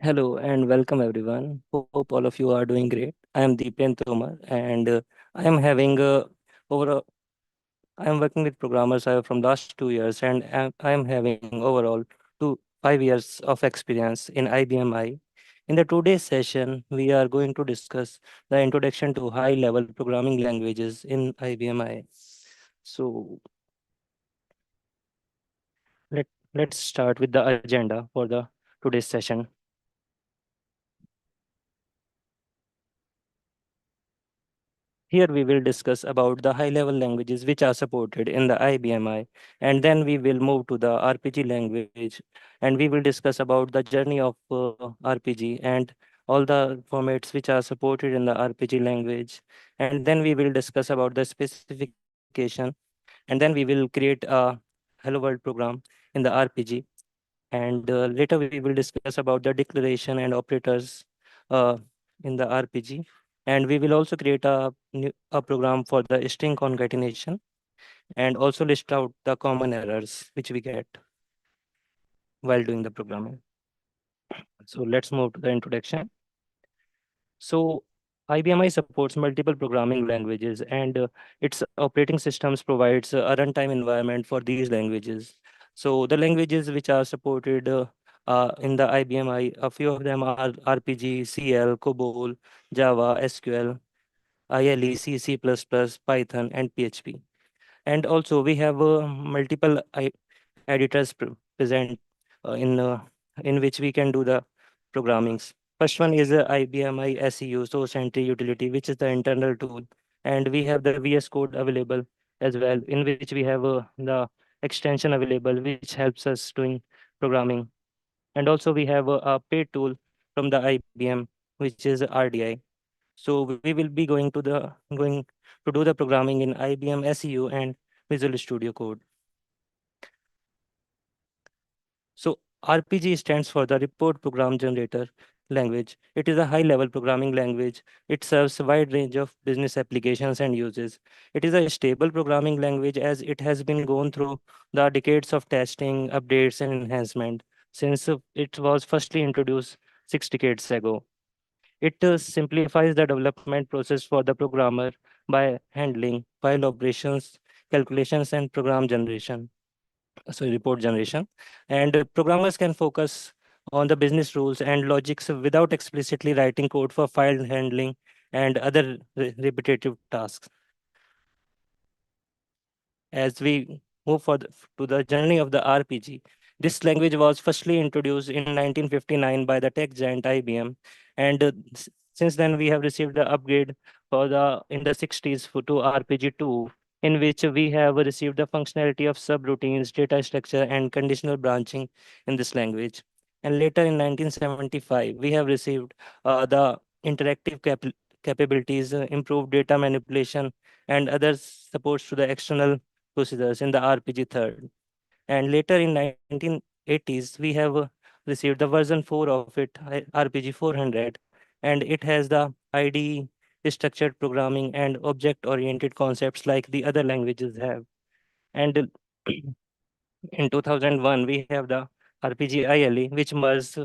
Hello and welcome everyone. Hope all of you are doing great. I am Deepen Tomar and I am having over I am working with programmers from last 2 years and I am having overall 5 years of experience in IBM. In the today's session, we are going to discuss the introduction to high-level programming languages in IBM. So let let's start with the agenda for the today's session. Here we will discuss about the high-level languages which are supported in the IBMI, and then we will move to the RPG language, and we will discuss about the journey of RPG and all the formats which are supported in the RPG language, and then we will discuss about the specification, and then we will create a Hello World program in the RPG, and later we will discuss about the declaration and operators uh, in the RPG, and we will also create a program for the string concatenation and also list out the common errors which we get while doing the programming. So let's move to the introduction. So IBMI supports multiple programming languages, and its operating systems provides a runtime environment for these languages. So the languages which are supported in the IBMI, a few of them are RPG, CL, COBOL, Java, SQL, ILE, C, C++, Python, and PHP. And also we have multiple editors present in in which we can do the programmings. First one is IBMI SEU, Source Entry Utility, which is the internal tool. And we have the VS Code available as well, in which we have the extension available, which helps us doing programming. And also we have a paid tool from the IBM, which is RDI. So we will be going to do the programming in IBM SEU and Visual Studio Code. So RPG stands for the Report Program Generator language. It is a high-level programming language. It serves a wide range of business applications and uses. It is a stable programming language as it has been gone through the decades of testing, updates, and enhancement since it was firstly introduced 6 decades ago. It simplifies the development process for the programmer by handling file operations, calculations, and program generation, sorry, report generation. And programmers can focus on the business rules and logics without explicitly writing code for file handling and other repetitive tasks. As we move to the journey of the RPG, this language was firstly introduced in 1959 by the tech giant IBM, and since then we have received the upgrade for the in the 60s to RPG2, in which we have received the functionality of subroutines, data structure, and conditional branching in this language. And later in 1975, we have received the interactive capabilities, improved data manipulation, and other supports to the external procedures in the RPG third. And later in 1980s, we have received the version 4 of it, RPG 400, and it has the IDE, structured programming, and object-oriented concepts like the other languages have. And in 2001, we have the RPG ILE, which merged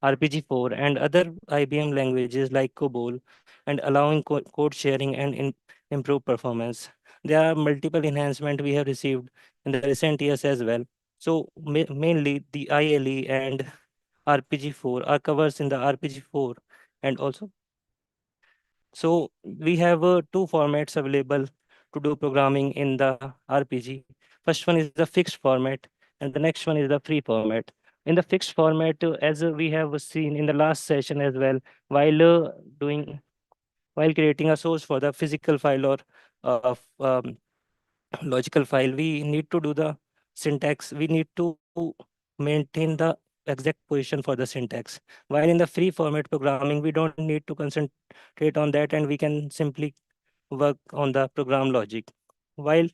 RPG4 and other IBM languages like COBOL, and allowing code sharing and improved performance. There are multiple enhancements we have received in the recent years as well. So mainly the ILE and RPG4 are covers in the RPG4, and also so we have two formats available to do programming in the RPG. First one is the fixed format, and the next one is the free format. In the fixed format, as we have seen in the last session as well, while doing while creating a source for the physical file or logical file, we need to do the syntax. We need to maintain the exact position for the syntax. While in the free format programming, we don't need to concentrate on that, and we can simply work on the program logic. While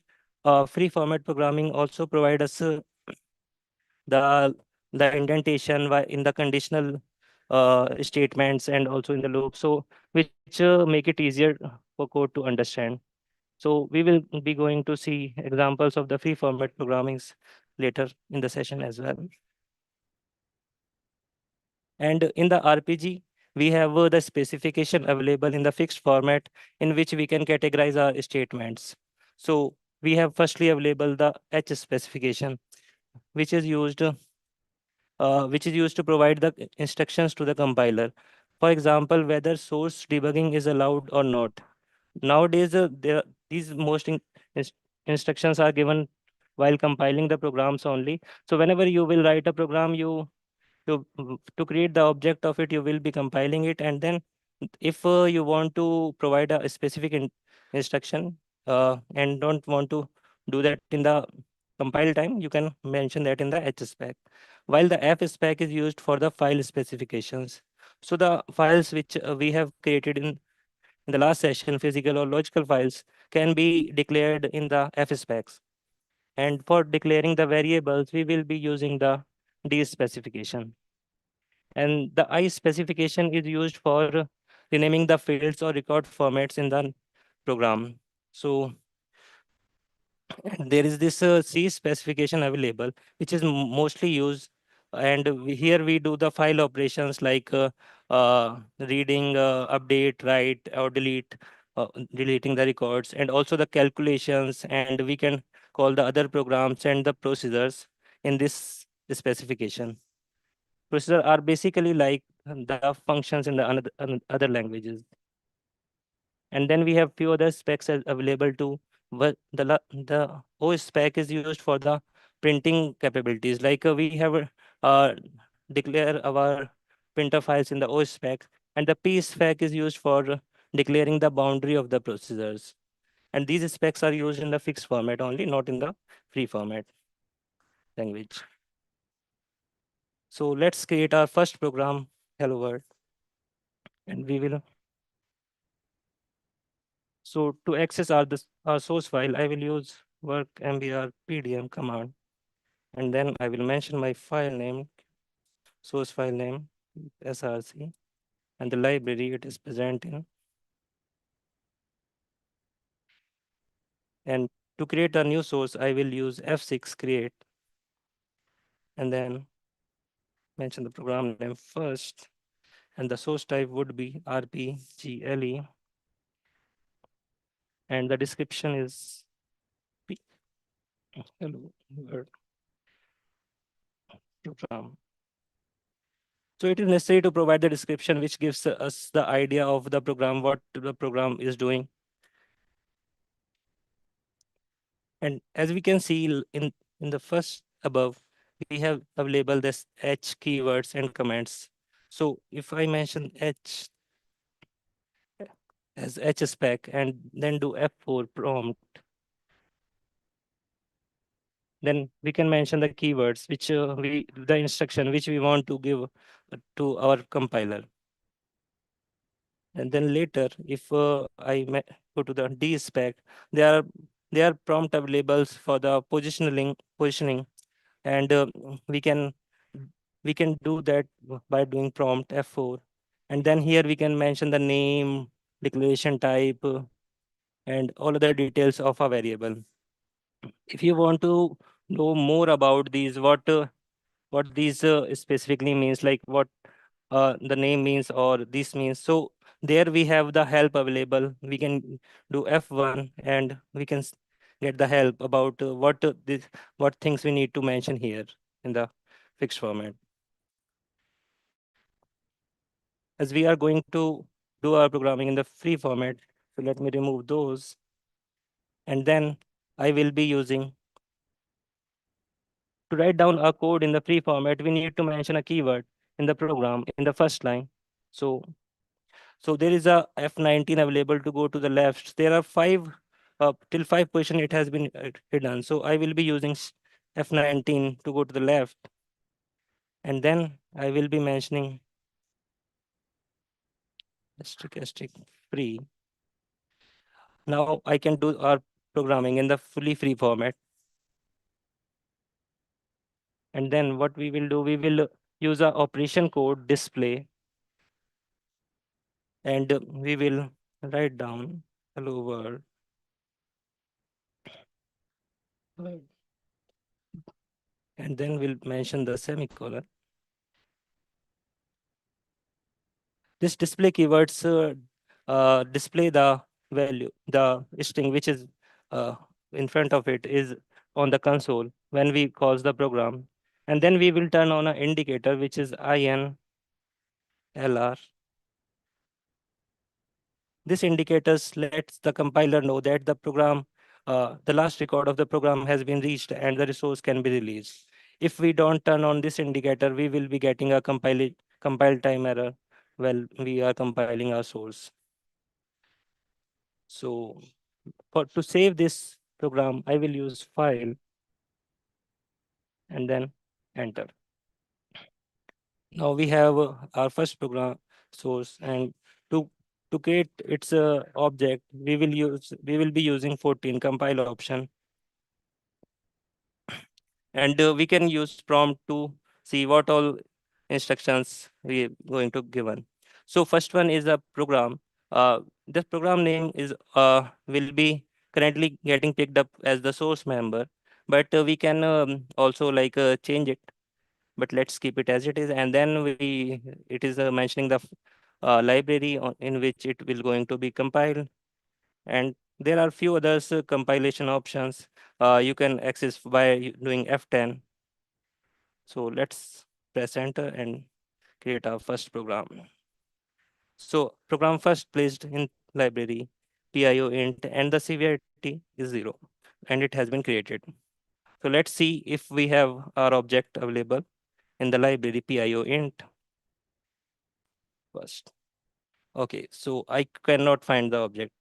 free format programming also provide us the indentation in the conditional statements and also in the loop, so which make it easier for code to understand. So we will be going to see examples of the free format programmings later in the session as well. And in the RPG, we have the specification available in the fixed format in which we can categorize our statements. So we have firstly available the H specification, which is used to provide the instructions to the compiler. For example, whether source debugging is allowed or not. Nowadays, these inst- instructions are given while compiling the programs only. So whenever you will write a program, to create the object of it, you will be compiling it, and then if you want to provide a specific instruction and don't want to do that in the compile time, you can mention that in the H spec. While the F spec is used for the file specifications. So the files which we have created in the last session, physical or logical files, can be declared in the F specs. And for declaring the variables, we will be using the D specification. And the I specification is used for renaming the fields or record formats in the program. So there is this C specification available, which is mostly used. And here we do the file operations like reading, update, write, or delete, deleting the records, and also the calculations. And we can call the other programs and the procedures in this specification. Procedures are basically like the functions in the other languages. And then we have few other specs available too. But the O spec is used for the printing capabilities. Like we have uh, declare our printer files in the O spec, and the P spec is used for declaring the boundary of the procedures. And these specs are used in the fixed format only, not in the free format language. So let's create our first program, hello world, and we will. So to access our source file, I will use work mbr pdm command, and then I will mention my file name, source file name, src, and the library it is present in. And to create a new source, I will use f6 create, and then mention the program name first, and the source type would be rpgle, and the description is P- hello world program. So it is necessary to provide the description which gives us the idea of the program, what the program is doing. And as we can see in the first above, we have available this H keywords and comments. So if I mention H as H spec and then do F4 prompt, then we can mention the keywords which the instruction which we want to give to our compiler. And then later, if go to the D spec, there are prompt available for the positioning, and we can we can do that by doing prompt F4. And then here we can mention the name, declaration type, and all other details of a variable. If you want to know more about these, what these specifically means, like what the name means or this means. So there we have the help available. We can do F1 and we can get the help about what things we need to mention here in the fixed format. As we are going to do our programming in the free format, so let me remove those. And then I will be using to write down our code in the free format. We need to mention a keyword in the program in the first line. So there is a F19 available to go to the left. There are five, till five position it has been hidden. So I will be using F19 to go to the left. And then I will be mentioning stochastic free. Now I can do our programming in the fully free format. And then what we will do, we will use a operation code display, and we will write down hello world. And then we'll mention the semicolon. This display keywords display the value, the string which is uh, in front of it is on the console when we call the program. And then we will turn on an indicator which is INLR. This indicators lets the compiler know that the program, the last record of the program has been reached and the resource can be released. If we don't turn on this indicator, we will be getting a compile time error while we are compiling our source. So to save this program, I will use file and then enter. Now we have our first program source, and to to create its object, we will be using 14 compile option, and we can use prompt to see what all instructions we going to given. So first one is a program. This program name is will be currently getting picked up as the source member, but we can also like change it, but let's keep it as it is. And then it is mentioning the library in which it will going to be compiled. And there are few others compilation options you can access by doing F10. So let's press enter and create our first program. So program first placed in library PIO int, and the severity is 0, and it has been created. So let's see if we have our object available in the library PIO int first. Okay, so I cannot find the object.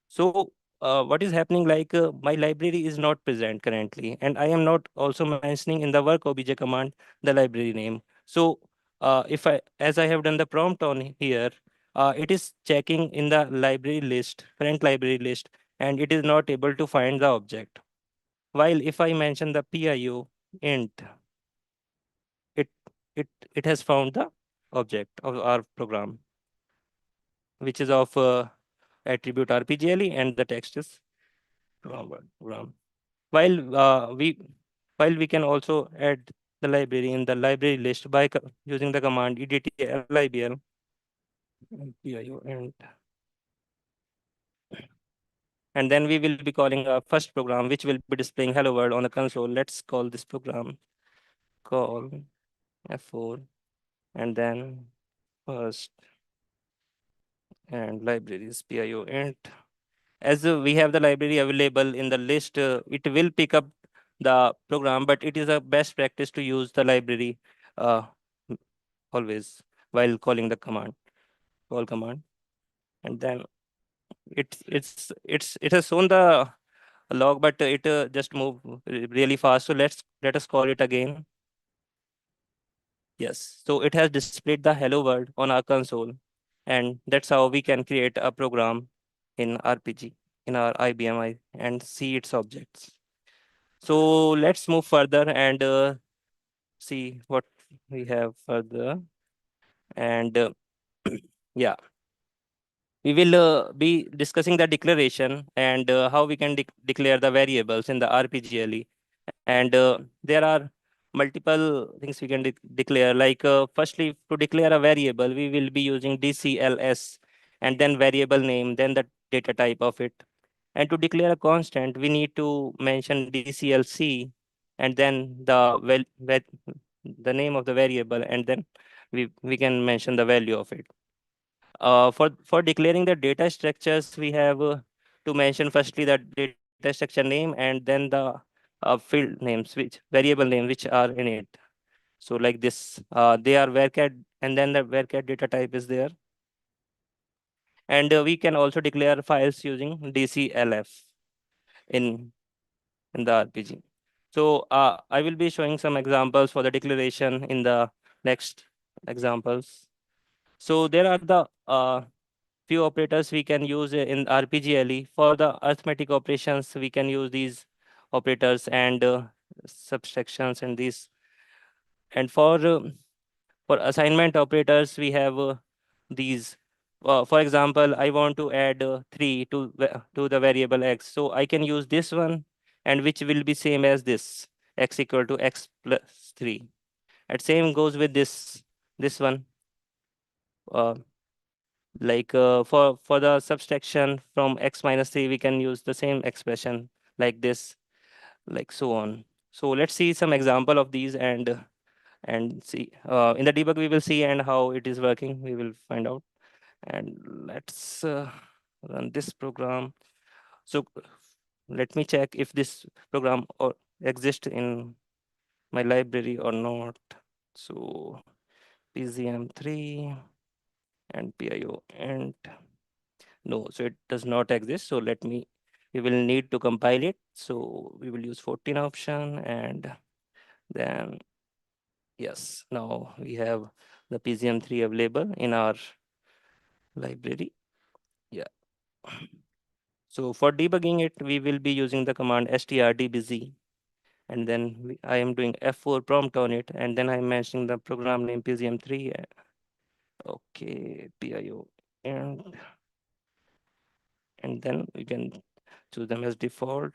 So what is happening, like my library is not present currently, and I am not also mentioning in the work obj command the library name. So if I, as I have done the prompt on here, it is checking in the library list, current library list, and it is not able to find the object. While if I mention the PIO int, it it has found the object of our program, which is of attribute rpgle, and the text is program. While while we can also add the library in the library list by using the command edtlibl and then we will be calling our first program, which will be displaying hello world on the console. Let's call this program call f4 and then first and libraries pio int. As we have the library available in the list, it will pick up the program, but it is a best practice to use the library uh, always while calling the command, call command. And then it has shown the log, but it just moved really fast. So let us call it again. Yes, so it has displayed the hello world on our console, and that's how we can create a program in RPG in our IBM and see its objects. So let's move further and see what we have further. And yeah, we will be discussing the declaration and how we can declare the variables in the RPGLE. And there are multiple things we can declare. Like firstly, to declare a variable, we will be using DCLS and then variable name, then the data type of it. And to declare a constant, we need to mention DCLC and then the name of the variable, and then we can mention the value of it. For declaring the data structures, we have to mention firstly the data structure name and then the field names, which variable names which are in it. So like this, they are varchar, and then the varchar data type is there. And we can also declare files using DCLF in in the RPG. So I will be showing some examples for the declaration in the next examples. So there are the few operators we can use in RPGLE. For the arithmetic operations, we can use these operators and subtractions and these. And for assignment operators, we have these. For example, I want to add 3 to the variable x. So I can use this one, and which will be same as this, x equal to x plus 3. And same goes with this one. Uh, Like for the subtraction from x minus 3, we can use the same expression like this, like so on. So let's see some example of these, and see in the debug we will see, and how it is working we will find out. And let's run this program. So let me check if this program or exists in my library or not. So pcm3 and pio, and no, so it does not exist. So let me, we will need to compile it. So we will use 14 option, and then yes, now we have the pcm3 available in our library. Yeah. So for debugging it, we will be using the command strdbz, and then I am doing F4 prompt on it, and then I'm mentioning the program name pcm3. Okay, pio, and and then we can choose them as default.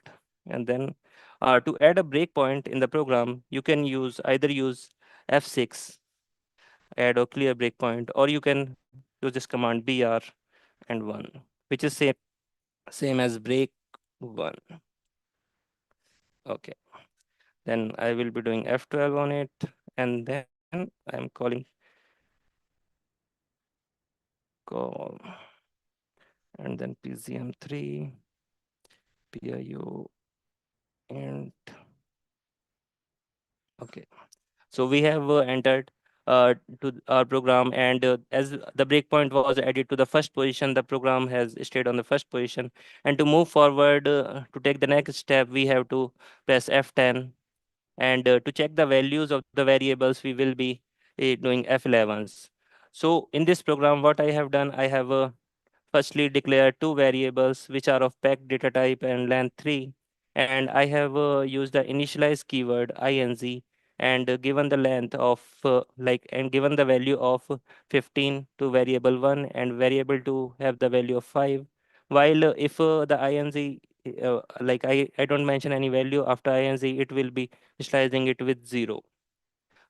And then to add a breakpoint in the program, you can either use F6, add or clear breakpoint, or you can use this command br and 1, which is same as break 1. Okay, then I will be doing F12 on it, and then I'm calling call, and then pcm3 pio, and okay. So we have entered to our program, and as the breakpoint was added to the first position, the program has stayed on the first position. And to move forward, to take the next step, we have to press F10. And to check the values of the variables, we will be doing F11s. So in this program, what I have done, I have firstly declare two variables which are of packed data type and length 3, and I have used the initialize keyword ing, and given the length of and given the value of 15 to variable 1, and variable 2 have the value of 5. While if the ing I don't mention any value after ing, it will be initializing it with 0.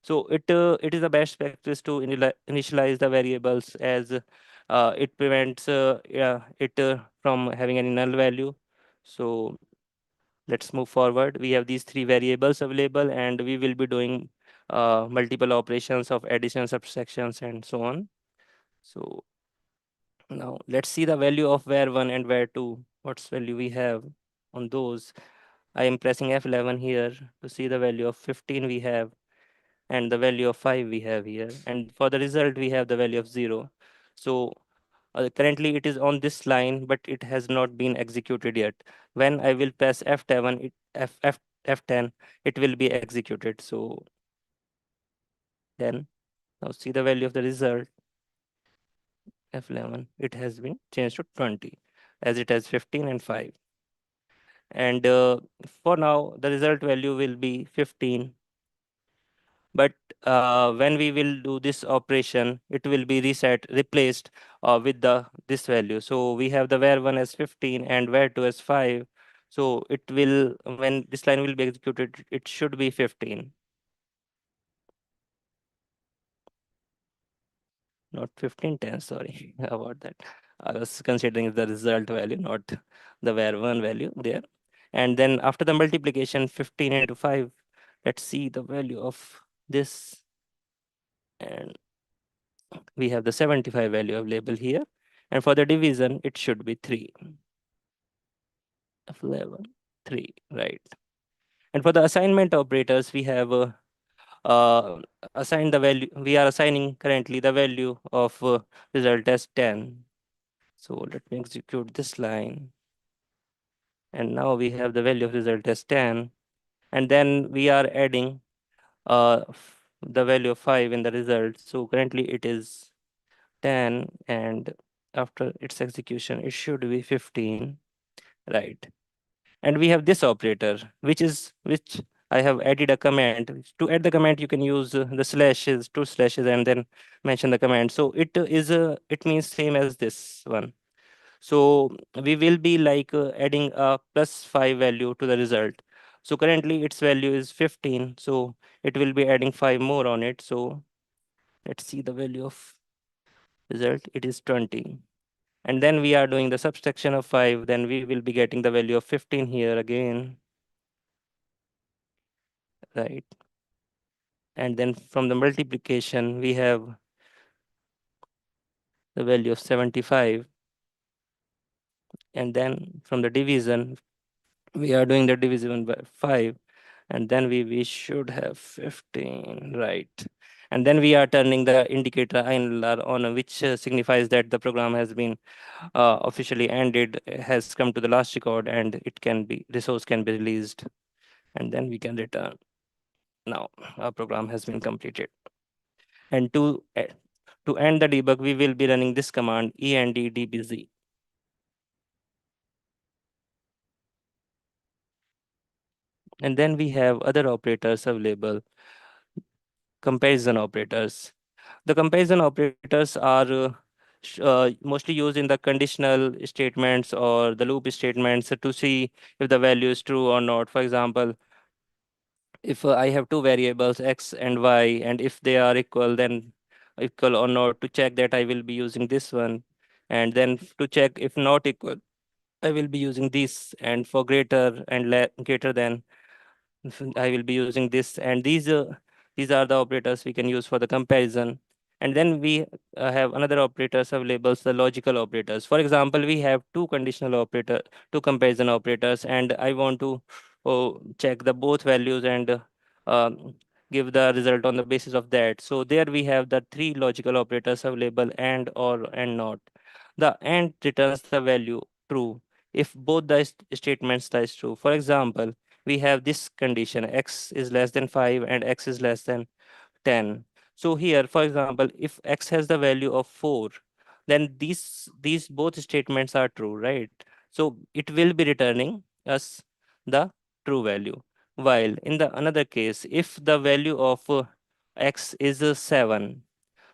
So it is the best practice to initialize the variables, as it prevents it from having any null value. So let's move forward. We have these three variables available, and we will be doing multiple operations of addition, subtractions, and so on. So now let's see the value of var1 and var2. What's value we have on those? I am pressing F11 here to see the value of 15 we have, and the value of 5 we have here, and for the result we have the value of 0. So currently it is on this line, but it has not been executed yet. When I will press F7, F10, it will be executed. So then now see the value of the result, F11, it has been changed to 20, as it has 15 and 5. And for now the result value will be 15, but when we will do this operation, it will be replaced with the this value. So we have the var1 as 15 and var2 as 5. So it will, when this line will be executed, it should be 15, not 1510. Sorry about that. I was considering the result value, not the var1 value there. And then after the multiplication, 15 into 5, let's see the value of this. And we have the 75 value available here. And for the division, it should be 3. F11, 3, right. And for the assignment operators, we have uh, assigned the value. We are assigning currently the value of result as 10. So let me execute this line. And now we have the value of result as 10. And then we are adding the value of 5 in the result. So currently it is 10, and after its execution it should be 15, right. And we have this operator, which I have added a command. To add the command, you can use the slashes, two slashes, and then mention the command. So it means same as this one. So we will be adding a +5 value to the result. So currently its value is 15, so it will be adding 5 more on it. So let's see the value of result, it is 20. And then we are doing the subtraction of 5, then we will be getting the value of 15 here again, right? And then from the multiplication, we have the value of 75. And then from the division, we are doing the division by 5, and then we should have 15, right? And then we are turning the indicator INR on, which signifies that the program has been officially ended, has come to the last record, and resource can be released, and then we can return. Now our program has been completed. And to end the debug, we will be running this command end dbz. And then we have other operators available, comparison operators. The comparison operators are mostly used in the conditional statements or the loop statements to see if the value is true or not. For example, if I have two variables x and y, and if they are equal, then equal or not, to check that I will be using this one, and then to check if not equal, I will be using this, and for greater and greater than, I will be using this. And these are the operators we can use for the comparison. And then we have another operators of labels, the logical operators. For example, we have two comparison operators, and I want to check the both values and um, give the result on the basis of that. So there we have the three logical operators available: and, or, and not. The and returns the value true if both the statements is true. For example, we have this condition: x is less than 5 and x is less than 10. So here, for example, if x has the value of 4, then these both statements are true, right? So it will be returning us the true value. While in the another case, if the value of x is 7,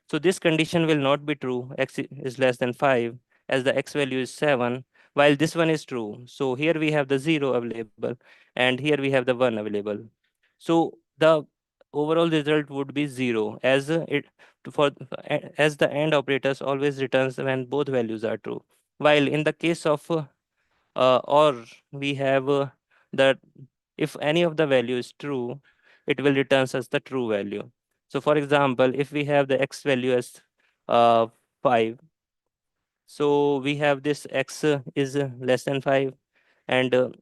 so this condition will not be true, is less than 5, as the x value is 7, while this one is true. So here we have the 0 available, and here we have the 1 available. So the overall result would be 0, as as the AND operators always returns when both values are true. While in the case of or, we have that if any of the value is true, it will returns us the true value. So for example, if we have the x value as 5, so we have this x is less than 5, and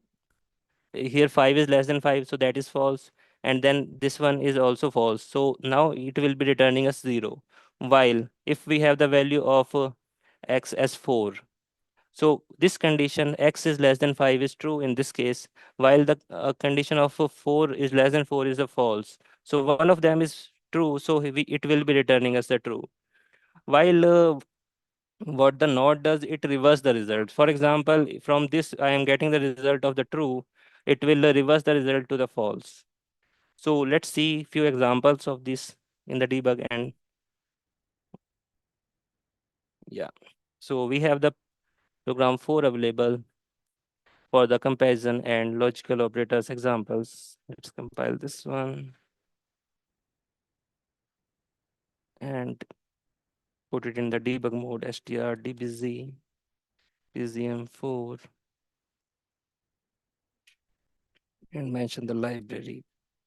here 5 is less than 5, so that is false, and then this one is also false, so now it will be returning us 0. While if we have the value of x as 4, so this condition x is less than 5 is true in this case, while the condition of 4 is less than 4 is a false. So one of them is true, so it will be returning us the true. While what the not does, it reverse the result. For example, from this I am getting the result of the true, it will reverse the result to the false. So let's see few examples of this in the debug. And yeah, so we have the program 4 available for the comparison and logical operators examples. Let's compile this one and put it in the debug mode: str dbz pzm4, and mention the library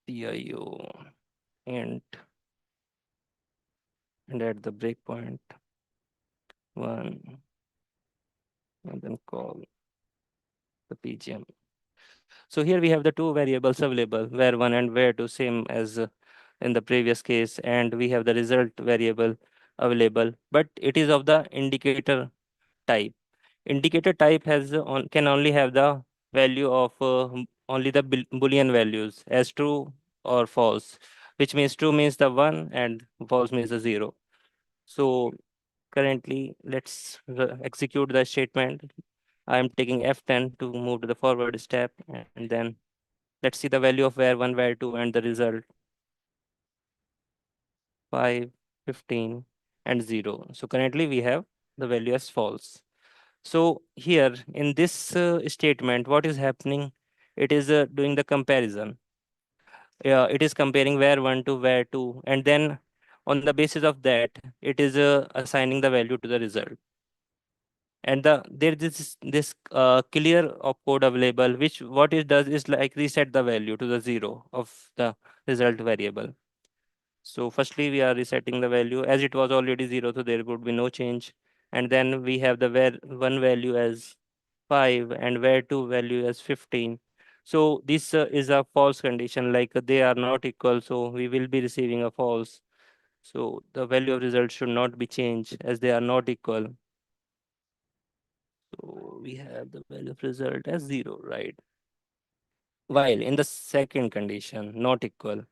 pio int, and at the breakpoint 1, and then call the pgm. So here we have the two variables available, var1 and var2, same as in the previous case, and we have the result variable available, but it is of the indicator type. Indicator type can only have the value of only the boolean values as true or false, which means true means the 1 and false means the 0. So currently, let's execute the statement. I'm taking F10 to move to the forward step, and then let's see the value of var1, var2, and the result: 5, 15, and 0. So currently we have the value as false. So here in this statement, what is happening? It is doing the comparison. It is comparing var1 to var2, and then on the basis of that, it is assigning the value to the result. And there is this clear opcode available, which what it does is like reset the value to the zero of the result variable. So firstly, we are resetting the value as it was already zero, so there would be no change. And then we have the where one value as 5 and where two value as 15. So this is a false condition, like they are not equal, so we will be receiving a false. So the value of result should not be changed as they are not equal. So we have the value of result as 0, right? While in the second condition, not equal,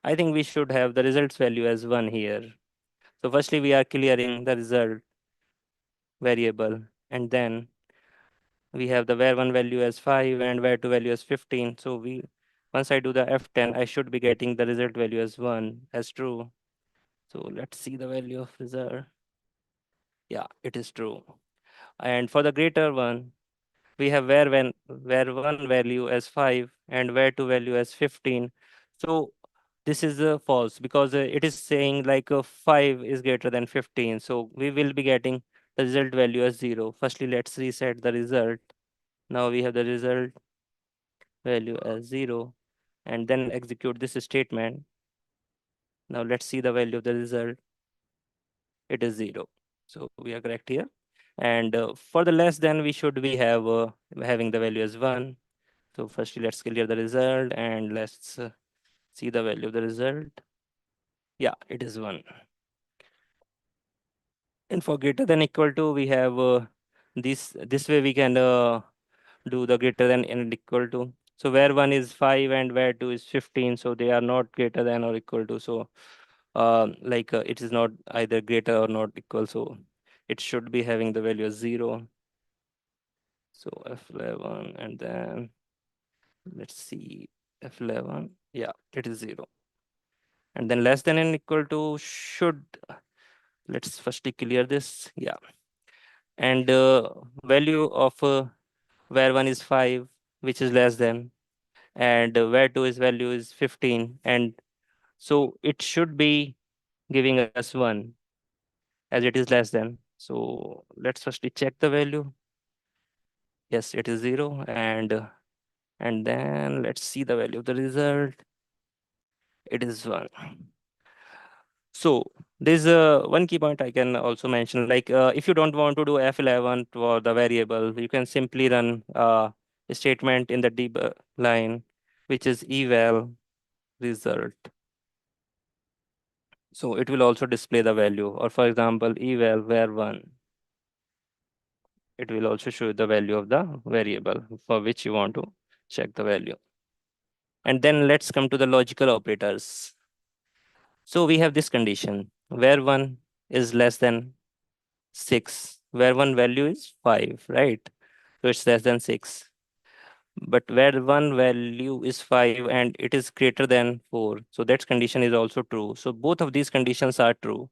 I think we should have the results value as 1 here. So firstly, we are clearing the result variable, and then we have the where one value as 5 and where two value as 15. So we once I do the F10, I should be getting the result value as 1 as true. So let's see the value of result. Yeah, it is true. And for the greater one, we have where one value as 5 and where two value as 15. So this is false because it is saying like 5 is greater than 15. So we will be getting the result value as 0. Firstly, let's reset the result. Now we have the result value as 0, and then execute this statement. Now let's see the value of the result. It is 0. So we are correct here. And for the less than, we should be having the value as 1. So firstly, let's clear the result and let's see the value of the result. Yeah, it is 1. And for greater than equal to, we have this way we can do the greater than and equal to. So where 1 is 5 and where 2 is 15, so they are not greater than or equal to. So it is not either greater or not equal. So it should be having the value as 0. So F11, and then let's see F11. Yeah, it is 0. And then less than and equal to should, let's firstly clear this. Yeah. And value of where 1 is 5, which is less than, and where 2 is value is 15. And so it should be giving us 1 as it is less than. So let's firstly check the value. Yes, it is 0. And then let's see the value of the result. It is 1. So there's one key point I can also mention. Like if you don't want to do F11 for the variable, you can simply run a statement in the debug line, which is eval result. So it will also display the value. Or for example, eval var1. It will also show the value of the variable for which you want to check the value. And then let's come to the logical operators. So we have this condition where 1 is less than 6, where one value is 5, right? So it's less than 6. But where one value is 5 and it is greater than 4, so that condition is also true. So both of these conditions are true.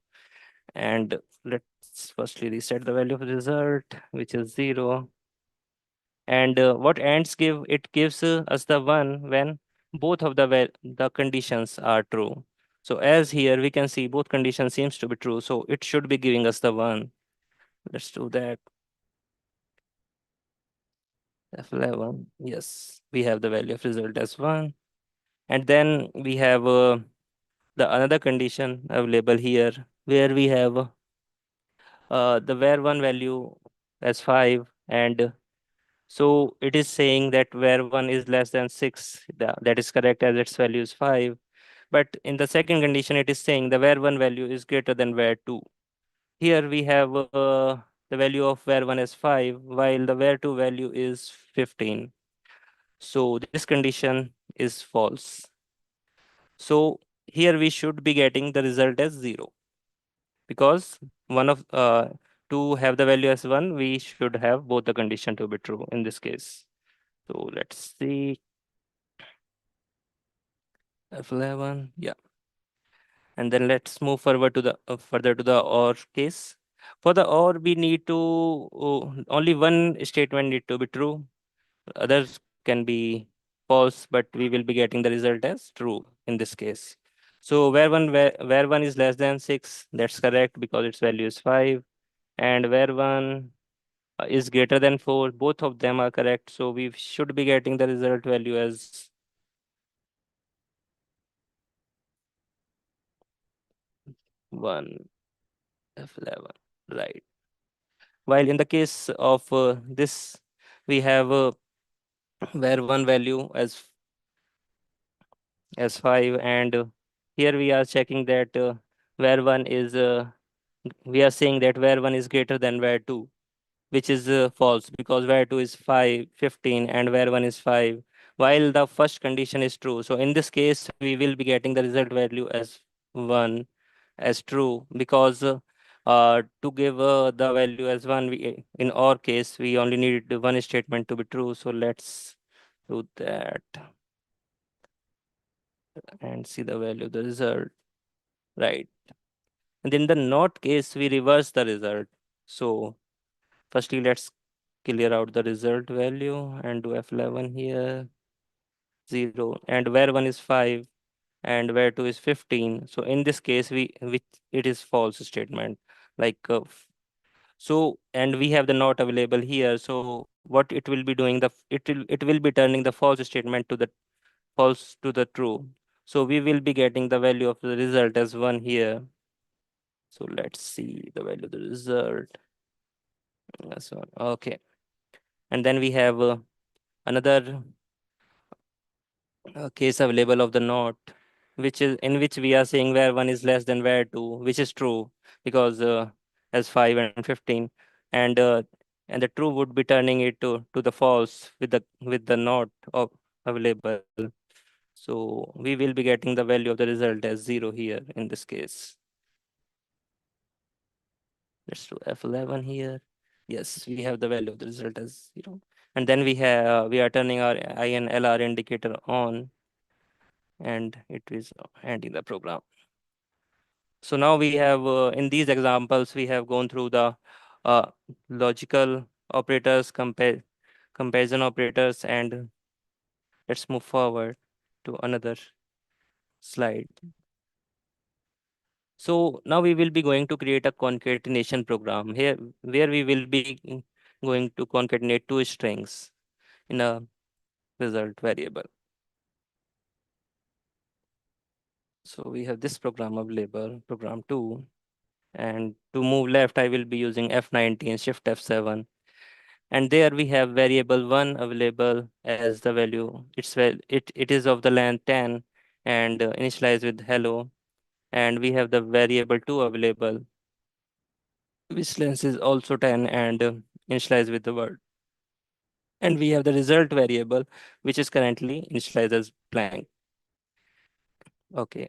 And let's firstly reset the value of the result, which is 0. And what ends give? It gives us the 1 when both of the conditions are true. So as here we can see both conditions seems to be true. So it should be giving us the 1. Let's do that. F11. Yes, we have the value of result as 1. And then we have the another condition available here where we have the where one value as 5. And so it is saying that where 1 is less than 6. That is correct as its value is 5. But in the second condition, it is saying the where 1 value is greater than where 2. Here we have the value of where 1 is 5 while the where 2 value is 15. So this condition is false. So here we should be getting the result as 0 because one of to have the value as 1, we should have both the condition to be true in this case. So let's see F11. Yeah. And then let's move forward to the further to the OR case. For the OR, we need to only one statement need to be true. Others can be false, but we will be getting the result as true in this case. So where 1 is less than 6, that's correct because its value is 5. And where 1 is greater than 4. Both of them are correct. So we should be getting the result value as 1 F11. Right. While in the case of this, we have where one value as 5, and here we are checking that where one is we are saying that where one is greater than where 2, which is false, because where 2 is 5, 15, and where 1 is 5, while the first condition is true. So in this case, we will be getting the result value as 1 as true, because to give the value as 1, in our case, we only need one statement to be true. So let's do that and see the value of the result. Right. And in the not case, we reverse the result. So firstly, let's clear out the result value and do F11 here, 0, and where 1 is 5 and where 2 is 15. So in this case, which it is false statement. Like so, and we have the not available here. So what it will be doing, it will be turning the false statement to the false to the true. So we will be getting the value of the result as 1 here. So let's see the value of the result. That's one. Okay. And then we have another case available of the not, which is in which we are saying where 1 is less than where 2, which is true, because as 5 and 15, and and the true would be turning it to the false with the not of available. So we will be getting the value of the result as 0 here in this case. Let's do F11 here. Yes, we have the value of the result as 0. And then we are turning our INLR indicator on, and it is ending the program. So now we have in these examples we have gone through the uh, logical operators, comparison operators, and let's move forward to another slide. So now we will be going to create a concatenation program here, where we will be going to concatenate two strings in a result variable. So we have this program available, program 2, and to move left, I will be using F19, Shift F7, and there we have variable 1 available as the value. It is of the length 10 and initialized with hello, and we have the variable 2 available, which length is also 10 and initialized with the word. And we have the result variable, which is currently initialized as blank. Okay.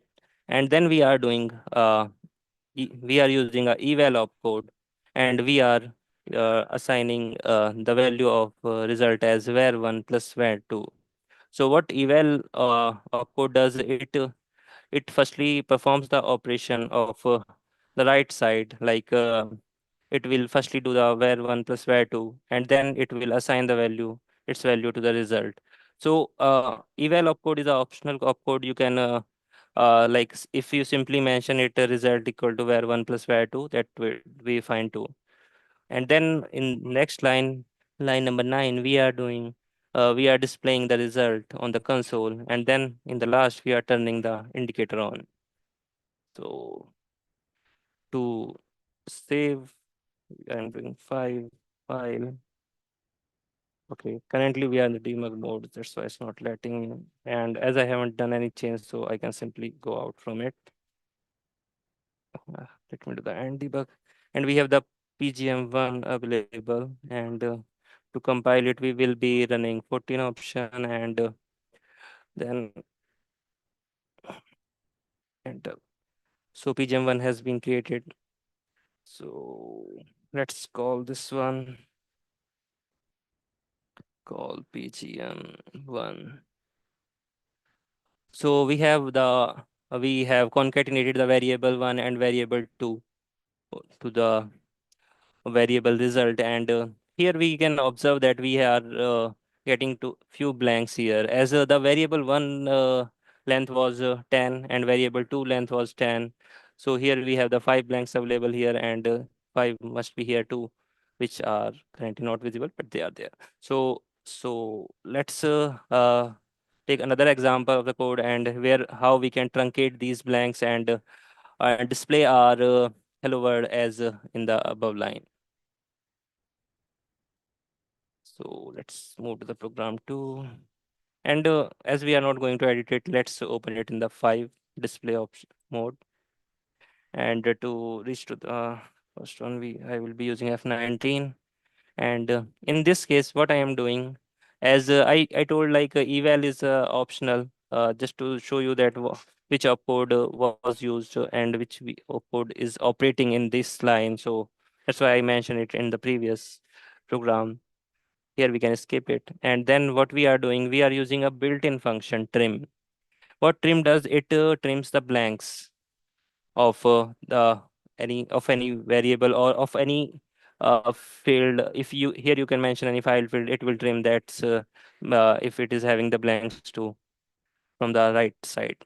And then we are doing we are using a eval opcode, and we are assigning the value of result as var1 plus var2. So what eval opcode does, it firstly performs the operation of the right side, like it will firstly do the var1 plus var2, and then it will assign the value, its value to the result. So eval opcode is an optional opcode. You can if you simply mention it a result equal to var1 plus var2, that will be fine too. And then in next line, line number 9, we are displaying the result on the console, and then in the last we are turning the indicator on. So to save, I'm doing file. Okay, currently we are in the debug mode, that's why it's not letting me. And as I haven't done any change, so I can simply go out from it. Let me do the end debug. And we have the PGM1 available, and to compile it, we will be running 14 option, and then enter. So PGM1 has been created. So let's call this one, call PGM1. So we have concatenated the variable 1 and variable 2 to the variable result, and here we can observe that we are getting to few blanks here, as the variable 1 length was 10 and variable 2 length was 10. So here we have the 5 blanks available here, and 5 must be here too. which are currently not visible, but they are there. So let's take another example of the code and where how we can truncate these blanks and display our hello world as in the above line. So let's move to the program 2. And as we are not going to edit it, let's open it in the 5 display option mode. And to reach to the first one, I will be using F19. And in this case, what I am doing, as I told, like eval is optional, just to show you that which opcode was used and which opcode is operating in this line. So that's why I mentioned it in the previous program. Here we can skip it. And then what we are doing, we are using a built-in function trim. What trim does, it trims the blanks of the any variable or of any field. If you here you can mention any file field, it will trim that if it is having the blanks too from the right side.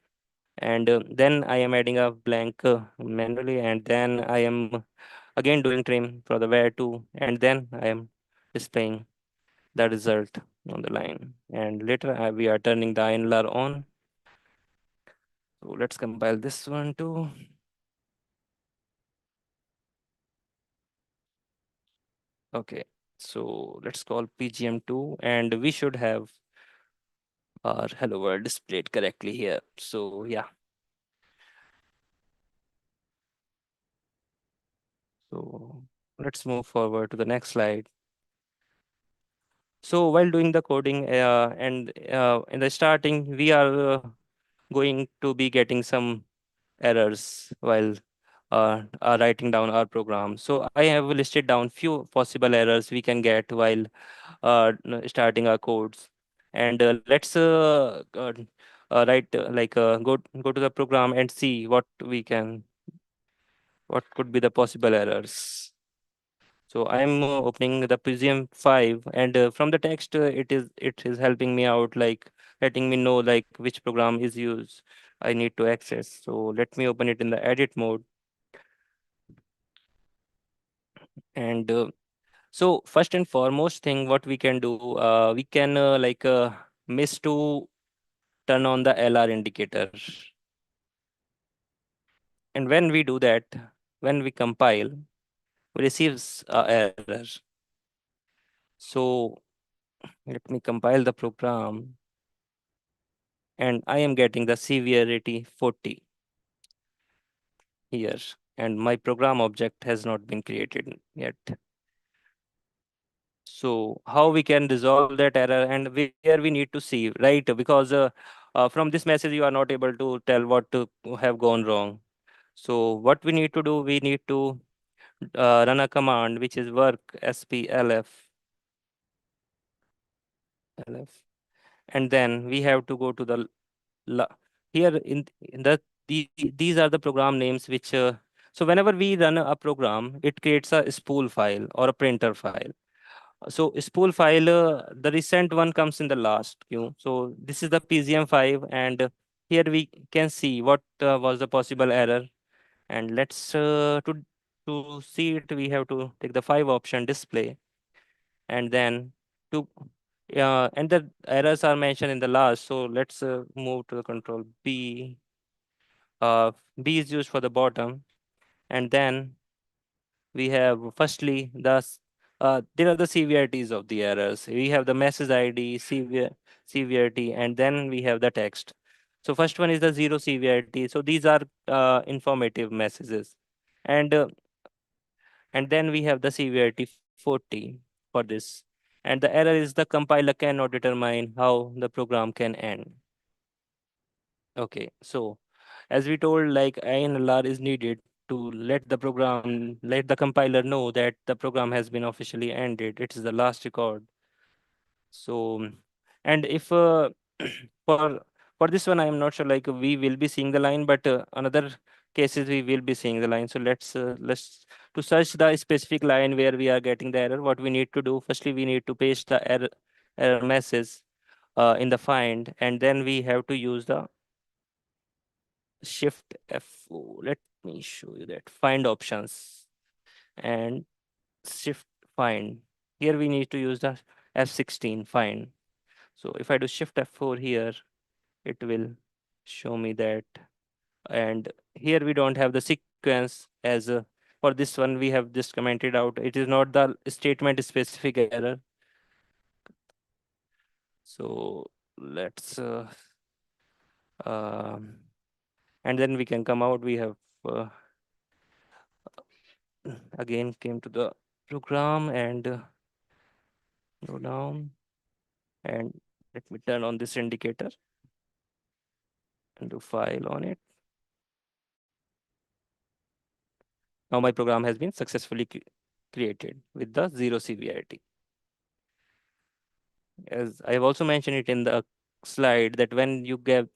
And then I am adding a blank manually, and then I am again doing trim for the where to, and then I am displaying the result on the line. And later we are turning the INLR on. So let's compile this one too. Okay, so let's call PGM2 and we should have our hello world displayed correctly here. So yeah, so let's move forward to the next slide. So while doing the coding and in the starting, we are going to be getting some errors while writing down our program. So I have listed down few possible errors we can get while starting our codes. And let's write like go to the program and see what could be the possible errors. So I'm opening the Pisium 5, and from the text, it is helping me out, like letting me know like which program is used. I need to access. So let me open it in the edit mode. And so first and foremost thing, what we can do, we can miss to turn on the LR indicator. And when we do that, when we compile, we receives error. So let me compile the program, and I am getting the severity 40 here, and my program object has not been created yet. So how we can resolve that error and where we need to see, right? Because from this message you are not able to tell what to have gone wrong. So what we need to do, we need to run a command which is work splf lf, and then we have to go to the here in these are the program names which so whenever we run a program, it creates a spool file or a printer file. So spool file, the recent one comes in the last queue. So this is the PGM5, and here we can see what was the possible error. And let's to see it, we have to take the 5 option display, and then to and the errors are mentioned in the last. So let's move to the control B. B is used for the bottom, and then we have firstly there are the severities of the errors. We have the message ID, severity, and then we have the text. So first one is the zero severity. So these are informative messages, and then we have the severity 40 for this. And the error is the compiler cannot determine how the program can end. Okay, so as we told, like INLR is needed to let the compiler know that the program has been officially ended. It is the last record. So, and if for for this one, I am not sure. Like we will be seeing the line, but another cases we will be seeing the line. So let's to search the specific line where we are getting the error. What we need to do, firstly, we need to paste the error message in the find, and then we have to use the Shift F4. Let me show you that. Find options and Shift find. Here we need to use the F16 find. So if I do Shift F4 here, it will show me that. And here we don't have the sequence as for this one we have just commented out. It is not the statement specific error. So let's um, and then we can come out. We have uh, again came to the program and go down, and let me turn on this indicator and do file on it. Now my program has been successfully created with the zero severity. As I have also mentioned it in the slide that when you get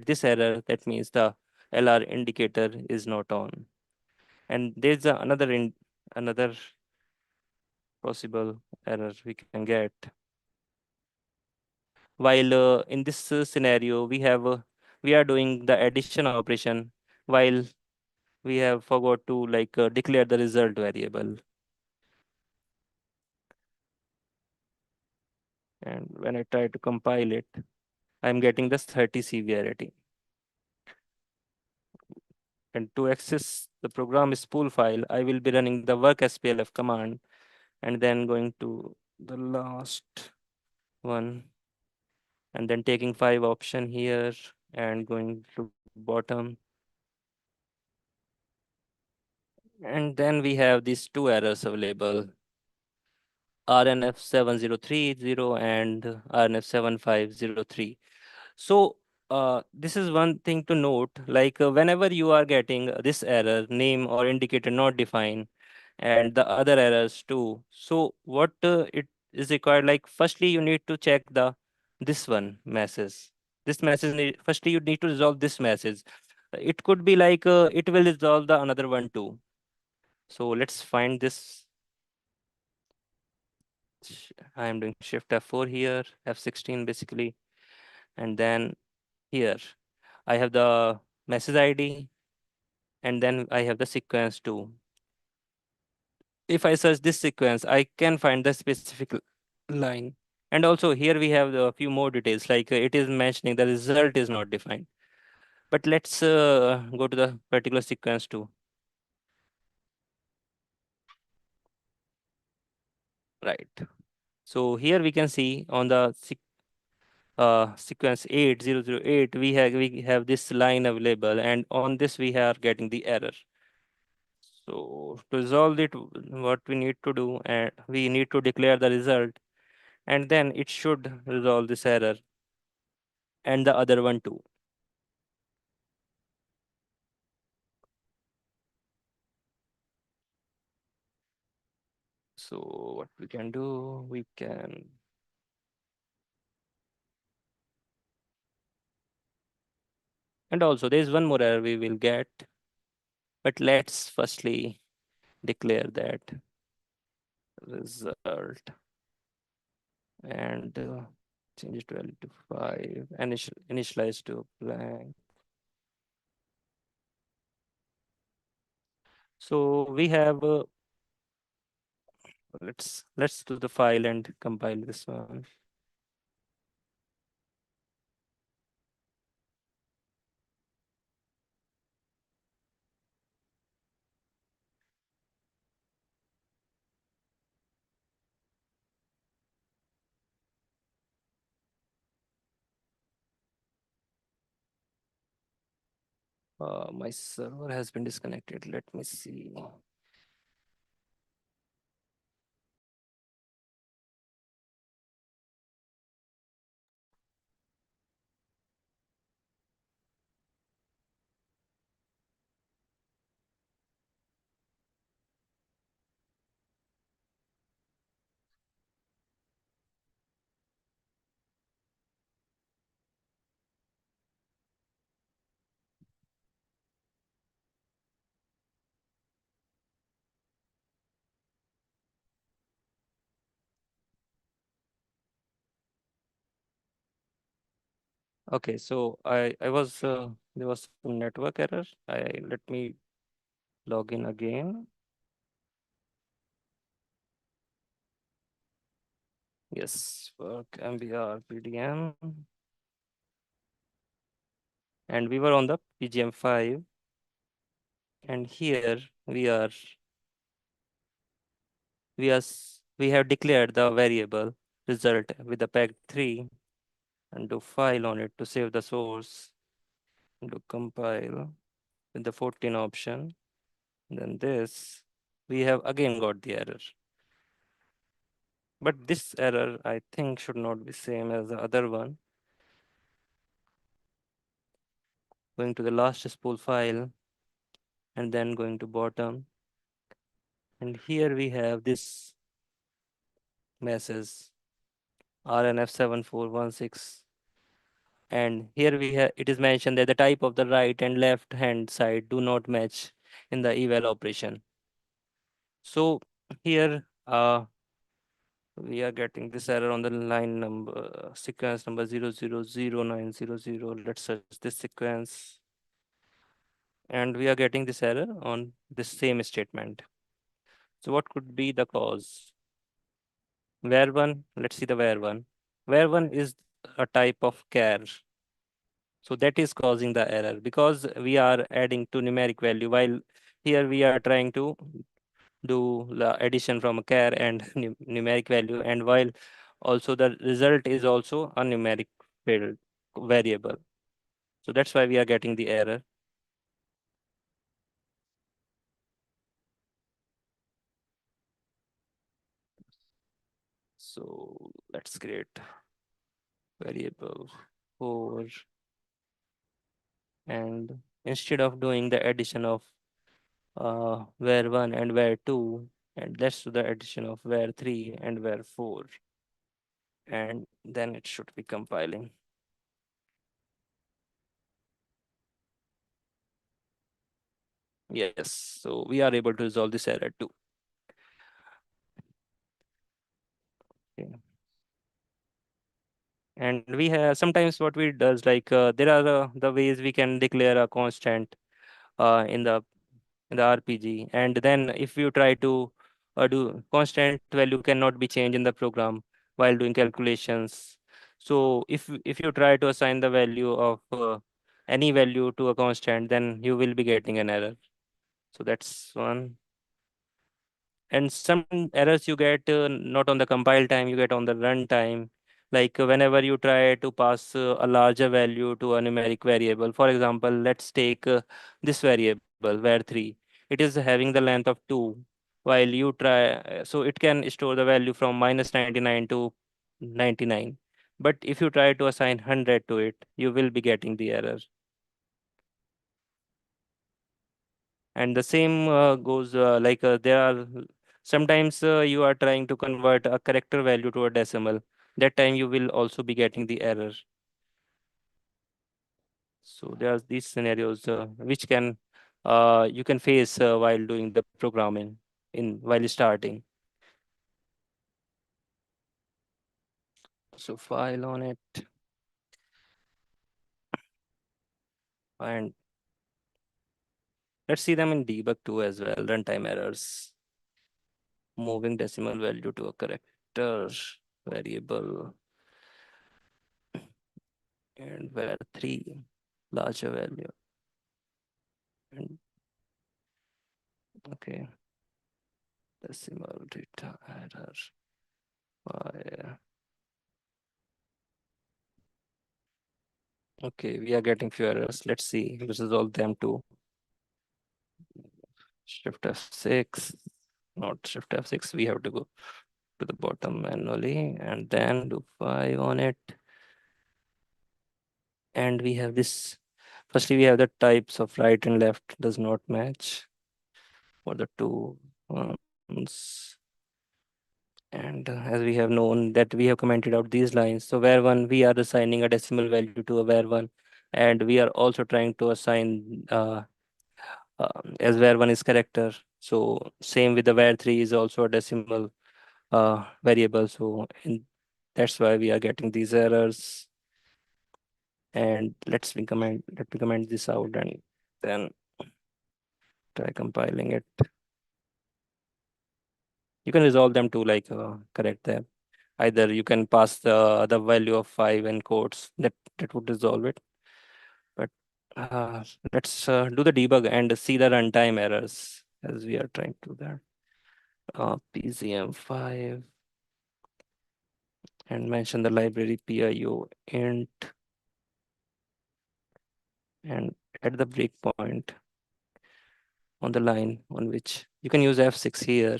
this error, that means the LR indicator is not on. And there's another possible error we can get. While in this scenario, we are doing the addition operation while we have forgot to declare the result variable. And when I try to compile it, I'm getting this 30 severity. And to access the program spool file, I will be running the work SPLF command and then going to the last one and then taking 5 option here and going to bottom. And then we have these two errors available, RNF7030 and RNF7503. So this is one thing to note, whenever you are getting this error, name or indicator not defined, and the other errors too. So what it is required, like firstly you need to check this one message. This message firstly you need to resolve this message. It could be it will resolve the another one too. So let's find this. I am doing Shift F4 here, F16 basically, and then here I have the message ID and then I have the sequence too. If I search this sequence, I can find the specific line. And also here we have a few more details, it is mentioning the result is not defined. But let's go to the particular sequence too. Right. So here we can see on the sequence 8008, we have this line available, and on this we are getting the error. So to resolve it, what we need to do, and we need to declare the result, and then it should resolve this error and the other one too. So what we can do, we can, and also there's one more error we will get, but let's firstly declare that result and change it to value to 5, initialize to blank. So we have let's do the file and compile this one. My server has been disconnected. Let me see. Okay, so I was there was some network error. I Let me log in again. Yes, work MBR PDM, and we were on the PGM5, and here we have declared the variable result with the peg 3 and do file on it to save the source, do compile with the 14 option. Then this, we have again got the error. But this error, I think, should not be same as the other one. Going to the last spool file and then going to bottom. And here we have this message RNF7416. And here we have it is mentioned that the type of the right and left hand side do not match in the eval operation. So here we are getting this error on the line number sequence number 000900. Let's search this sequence, and we are getting this error on this same statement. So what could be the cause? Where one, let's see the where one. Where one is a type of char. So that is causing the error because we are adding to numeric value while here we are trying to do the addition from a char and numeric value, and while also the result is also a numeric field variable. So that's why we are getting the error. So let's create variable 4, and instead of doing the addition of where 1 and where 2, and let's do the addition of where 3 and where 4, and then it should be compiling. Yes, so we are able to resolve this error too. Okay. And we have sometimes what we does like there are the ways we can declare a constant in the RPG, and then if you try to do constant value cannot be changed in the program while doing calculations. So if you try to assign the value of any value to a constant, then you will be getting an error. So that's one. And some errors you get not on the compile time, you get on the run time. Like whenever you try to pass a larger value to a numeric variable, for example, let's take this variable where 3, it is having the length of 2, while you try so it can store the value from -99 to 99. But if you try to assign 100 to it, you will be getting the error. And the same goes like there are sometimes you are trying to convert a character value to a decimal, that time you will also be getting the error. So there are these scenarios which can you can face while doing the programming in while starting. So file on it, and let's see them in debug too as well. Runtime errors, moving decimal value to a character variable, and where 3 larger value. And okay, decimal data error. Why? Okay, we are getting few errors. Let's see. Let's resolve them too. Shift F6, not Shift F6. We have to go to the bottom manually and then do 5 on it. And we have this. Firstly, we have the types of right and left does not match for the two ones. And as we have known that we have commented out these lines. So where one, we are assigning a decimal value to a where one, and we are also trying to assign as where one is character. So same with the where 3 is also a decimal variable. So that's why we are getting these errors. And let me comment this out and then try compiling it. You can resolve them to like correct them. Either you can pass the value of 5 in quotes, that would resolve it. But let's do the debug and see the runtime errors as we are trying to do that. PZM5 and mention the library PIO int and at the breakpoint on the line on which you can use F6 here,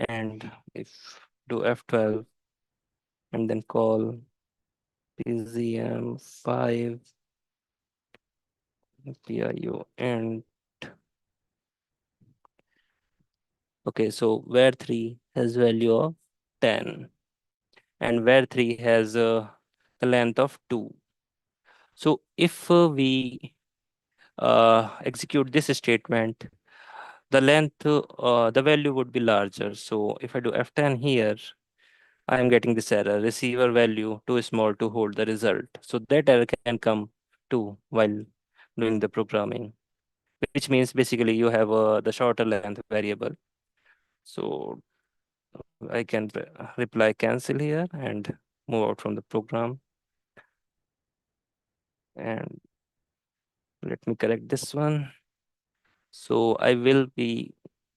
and if do F12 and then call PZM5 PIO int. Okay, so where 3 has value of 10 and where 3 has the length of 2. So if we execute this statement, the length, the value would be larger. So if I do F10 here, I am getting this error, receiver value too small to hold the result. So that error can come too while doing the programming, which means basically you have the shorter length variable. So I can reply cancel here and move out from the program. And let me correct this one. So I will be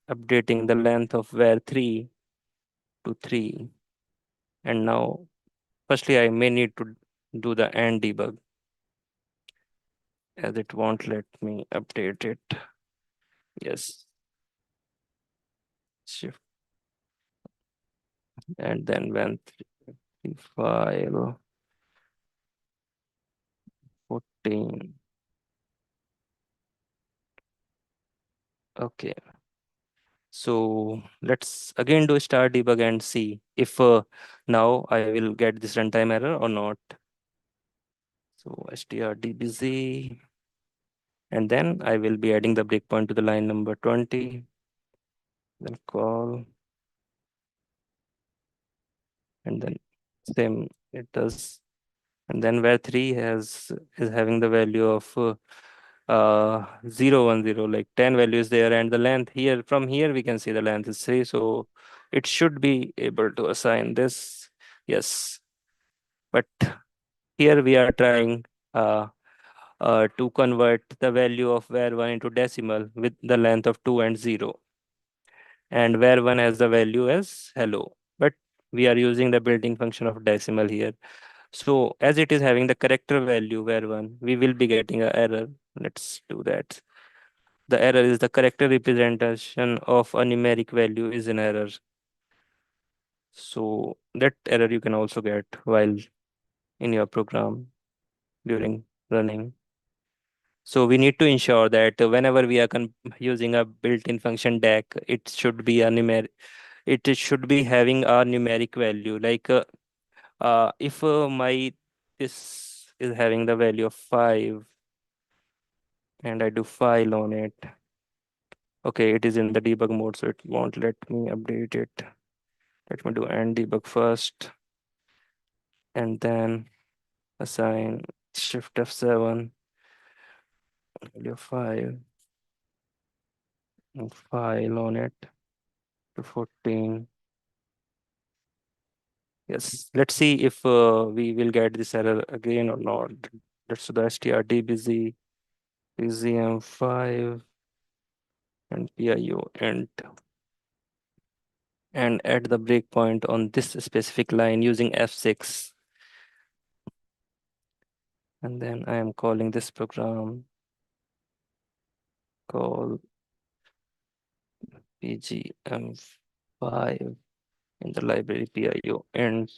updating the length of var 3 to 3. And now, firstly, I may need to do the end debug as it won't let me update it. Yes, shift and then when 3 file 14. Okay, so let's again do start debug and see if now I will get this runtime error or not. So strdbz, and then I will be adding the breakpoint to the line number 20, then call, and then same it does. And then where 3 is having the value of 0 1 0, like 10 values there, and the length here, from here we can see the length is 3, so it should be able to assign this. Yes, but here we are trying to convert the value of where 1 into decimal with the length of 2 and 0, and where 1 has the value as hello, but we are using the built-in function of decimal here. So as it is having the character value where 1, we will be getting an error. Let's do that. The error is the character representation of a numeric value is an error. So that error you can also get while in your program during running. So we need to ensure that whenever we are using a built-in function DAC, it should be a numeric. It should be having a numeric value. Like if my this is having the value of 5 and I do file on it. Okay, it is in the debug mode, so it won't let me update it. Let me do end debug first and then assign shift F7, value of 5 and file on it to 14. Yes, let's see if we will get this error again or not. Let's do the strdbz, pzm5 and PIO int and add the breakpoint on this specific line using F6. And then I am calling this program, call pgm5 in the library PIO int.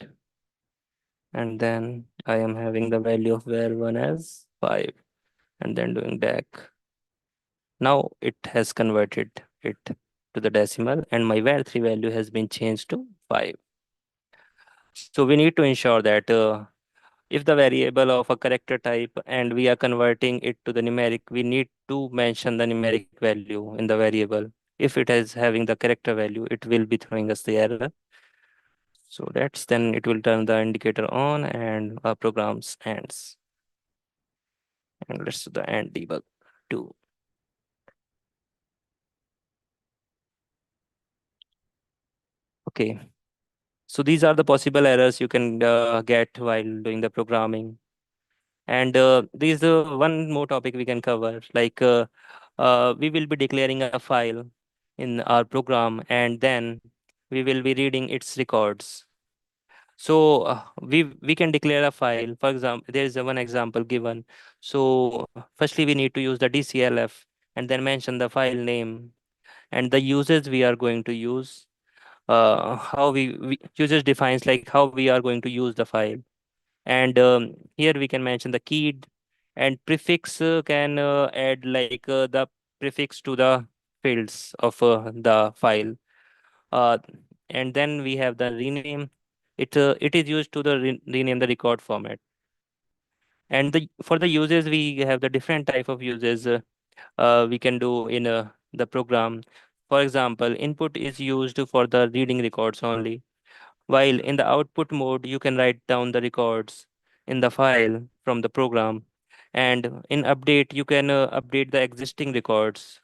And then I am having the value of var1 as 5 and then doing DAC. Now it has converted it to the decimal and my var3 value has been changed to 5. So we need to ensure that if the variable of a character type and we are converting it to the numeric, we need to mention the numeric value in the variable. If it is having the character value, it will be throwing us the error. So that's then it will turn the indicator on and our programs ends. And let's do the end debug too. Okay. So these are the possible errors you can get while doing the programming. And there's one more topic we can cover. We will be declaring a file in our program, and then we will be reading its records. So we can declare a file. For example, there is a one example given. So firstly, we need to use the DCLF and then mention the file name and the uses we are going to use. How we users defines like how we are going to use the file, and here we can mention the key and prefix can add the prefix to the fields of the file, uh, and then we have the rename. It is used to rename the record format. And for the uses we have the different type of uses we can do in the program. For example, input is used for the reading records only, while in the output mode, you can write down the records in the file from the program. And in update, you can update the existing records.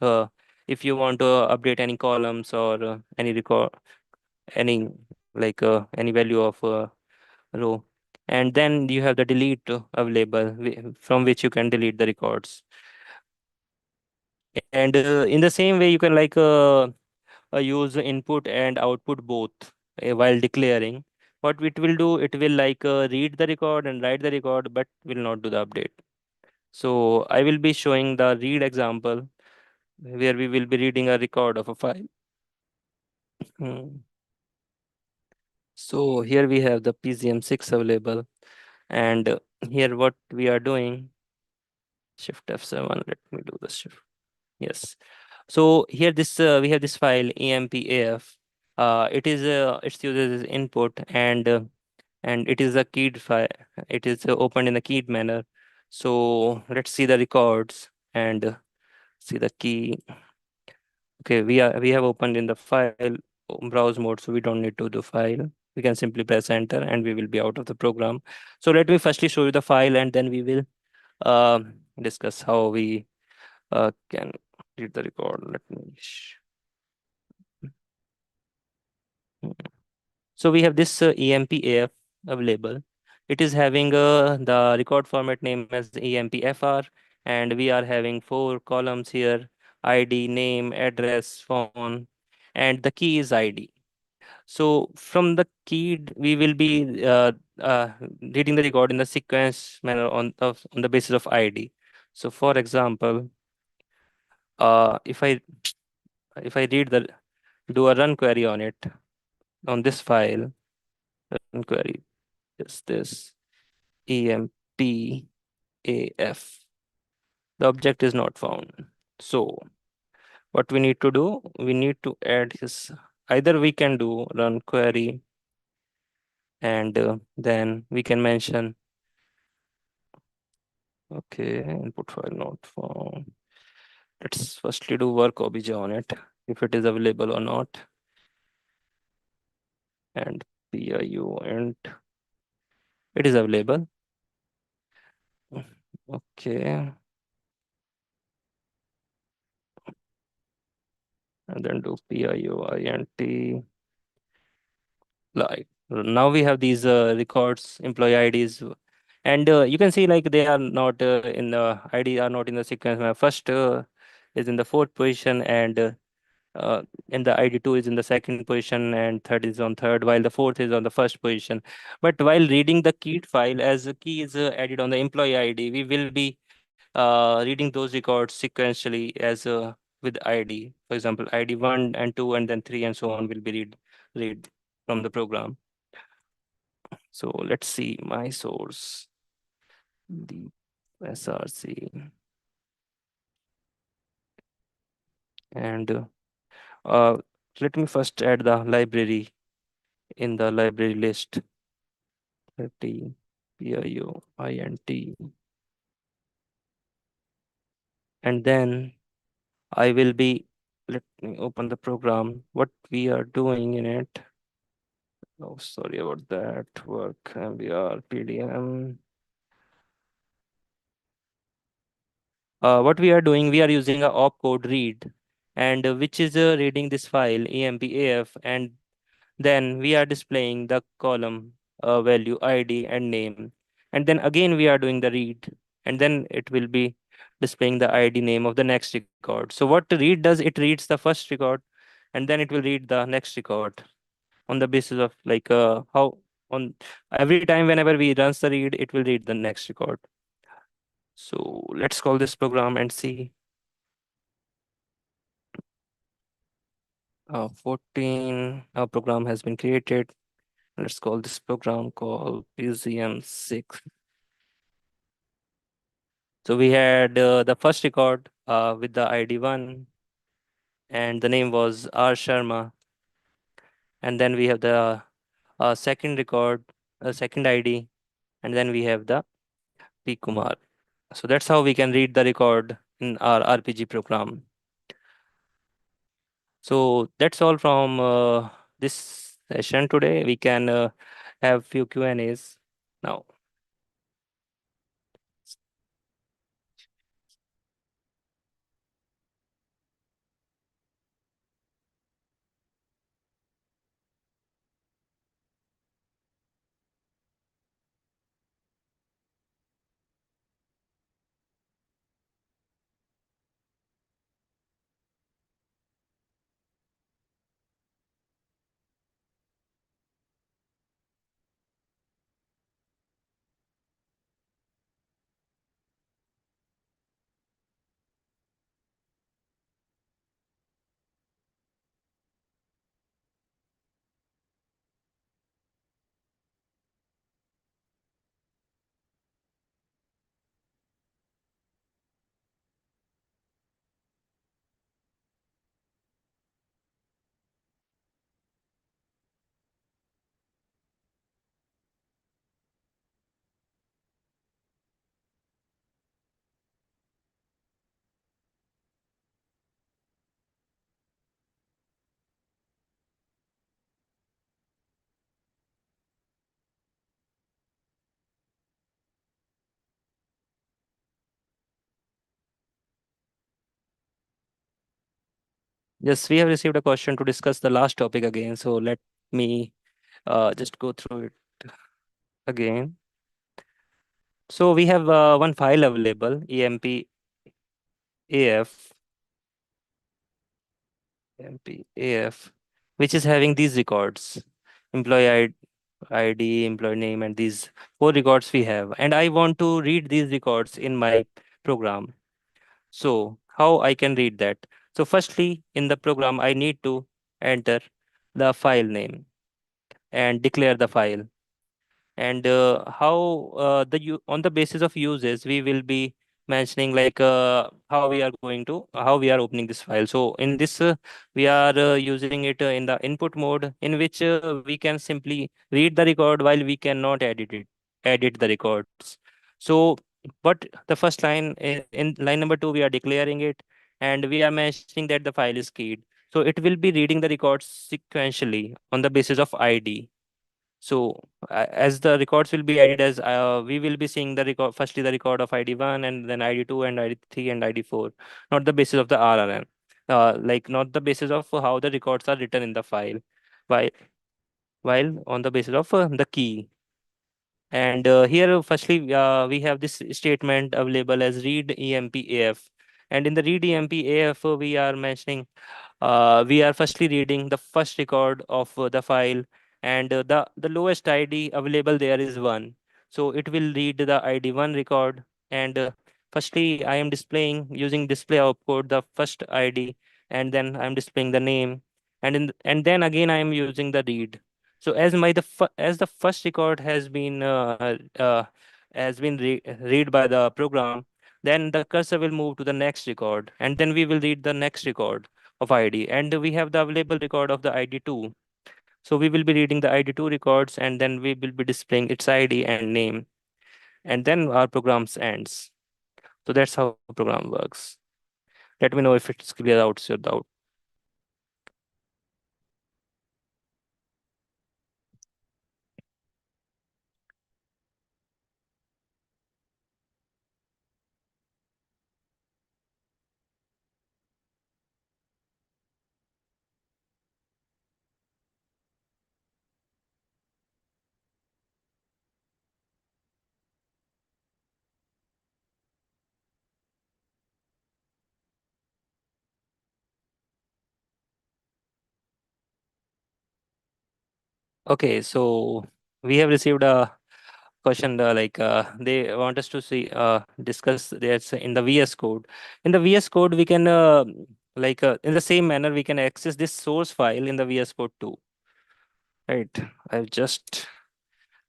If you want to update any columns or any record, any any value of row. And then you have the delete available from which you can delete the records. And in the same way, you can use the input and output both while declaring. What it will do, it will read the record and write the record, but will not do the update. So I will be showing the read example where we will be reading a record of a file. Hmm. So here we have the PZM6 available, and here what we are doing, Shift F7. Let me do the shift. Yes. So here this we have this file empaf. It uses input, and it is a keyed file. It is opened in a keyed manner. So let's see the records and see the key. Okay, we have opened in the file browse mode, so we don't need to do file. We can simply press enter and we will be out of the program. So let me firstly show you the file, and then we will discuss how we can read the record. Let me So we have this EMPAF available. It is having the record format name as EMPFR, and we are having four columns here: ID, name, address, phone, and the key is ID. So from the key, we will be reading the record in the sequence manner on the basis of ID. So for example, if I read the do a run query on it on this file, run query is this EMPAF. The object is not found. So what we need to do, we need to add his, either we can do run query, and then we can mention, okay, input file not found. Let's firstly do work obj on it, if it is available or not, and PIU, and it is available. Okay, and then do PIU INT. Like now we have these records, employee IDs, and you can see like they are not in the ID are not in the sequence. First is in the fourth position, and in the ID2 is in the second position, and third is on third, while the fourth is on the first position. But while reading the keyed file, as the key is added on the employee ID, we will be reading those records sequentially as with ID. For example, ID1 and 2 and then 3 and so on will be read from the program. So let's see my source, the SRC, and uh, let me first add the library in the library list. 30 PIUINT, and then I will be, let me open the program. What we are doing in it. Oh, sorry about that. Work MBR PDM. What we are doing, we are using a opcode read, and which is reading this file EMPAF, and Then we are displaying the column value ID and name. And then again we are doing the read, and then it will be displaying the ID name of the next record. So what the read does, it reads the first record, and then it will read the next record on the basis of like how on every time whenever we runs the read, it will read the next record. So let's call this program and see. 14 program has been created. Let's call this program called PCM6. So we had the first record with the ID 1, and the name was R Sharma. And then we have the second record, second ID, and then we have the P Kumar. So that's how we can read the record in our RPG program. So that's all from this session today. We can have few Q&As now. Yes, we have received a question to discuss the last topic again. So let me just go through it again. So we have one file available, EMPAF, which is having these records, employee ID, employee name, and these four records we have. And I want to read these records in my program. So how I can read that? So firstly, in the program, I need to enter the file name and declare the file. And how on the basis of uses we will be mentioning like how we are going to how we are opening this file. So in this we are using it in the input mode, in which we can simply read the record while we cannot edit the records. So but the first line in line number 2 we are declaring it, and we are mentioning that the file is keyed, so it will be reading the records sequentially on the basis of ID. So as the records will be added, as we will be seeing the record, firstly the record of ID1, and then ID2 and ID3 and ID4, not the basis of the RRM, like not the basis of how the records are written in the file, while while on the basis of the key. And here, firstly, we have this statement available as read EMPAF. And in the read EMPAF, we are mentioning we are firstly reading the first record of the file, and the lowest ID available there is 1. So it will read the ID 1 record. And firstly, I am displaying using display output the first ID, and then I'm displaying the name, and then again I am using the read. So as the first record has been read by the program, then the cursor will move to the next record, and then we will read the next record of ID, and we have the available record of the ID2. So we will be reading the ID2 records, and then we will be displaying its ID and name, and then our programs ends. So that's how program works. Let me know if it's clear out your doubt. Okay, so we have received a question they want us to see discuss this in the VS Code. In the VS Code, we can in the same manner we can access this source file in the VS Code too. Right. I've just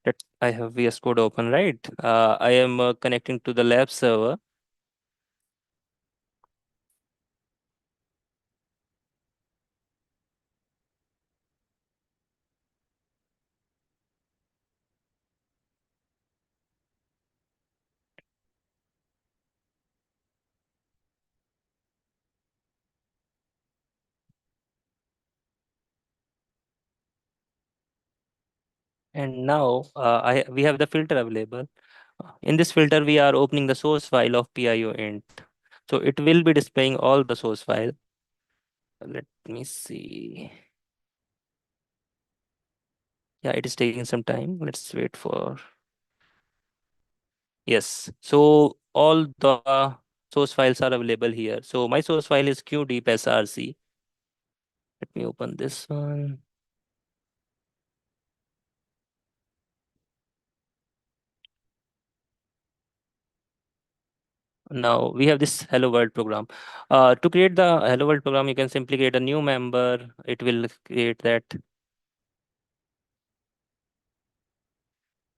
that I have VS Code open, right? I am connecting to the lab server. And now I we have the filter available. In this filter, we are opening the source file of PIO int. So it will be displaying all the source file. Let me see. Yeah, it is taking some time. Let's wait for. Yes. So all the source files are available here. So my source file is qdeepsrc. Let me open this one. Now we have this hello world program. To create the hello world program, you can simply create a new member. It will create that.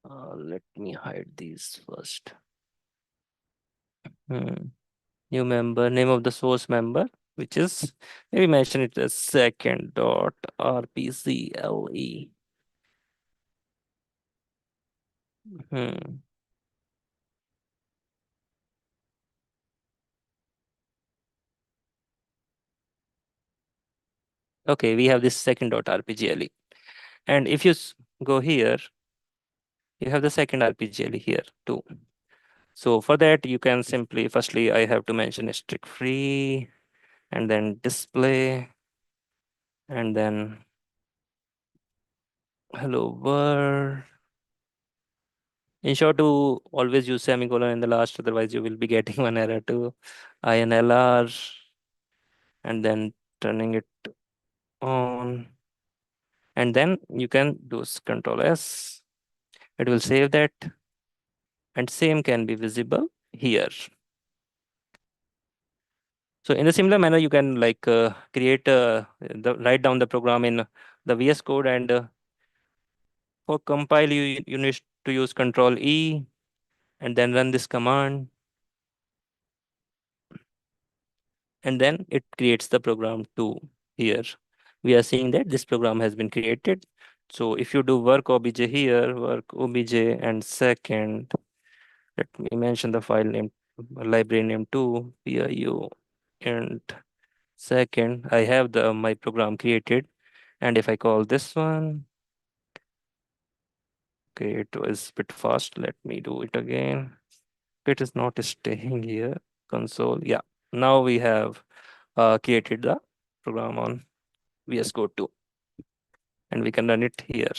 Let me hide these first. Hmm. New member, name of the source member, which is maybe mention it as second dot rpcle. Hmm. Okay, we have this second dot rpgle, and if you go here, you have the second rpgle here too. So for that, you can simply firstly I have to mention strict free, and then display, and then hello world. Ensure to always use semicolon in the last, otherwise you will be getting one error to INLR, and then turning it on. And then you can do Control S. It will save that, and same can be visible here. So in a similar manner, you can create write down the program in the VS Code, and for compile you need to use Control E and then run this command, and then it creates the program too. Here we are seeing that this program has been created. So if you do work obj here, work obj, and second, let me mention the file name, library name too, PIU, and second, I have the my program created. And if I call this one, okay, it was a bit fast. Let me do it again. It is not staying here. Console, yeah. Now we have created the program on VS Code 2, and we can run it here.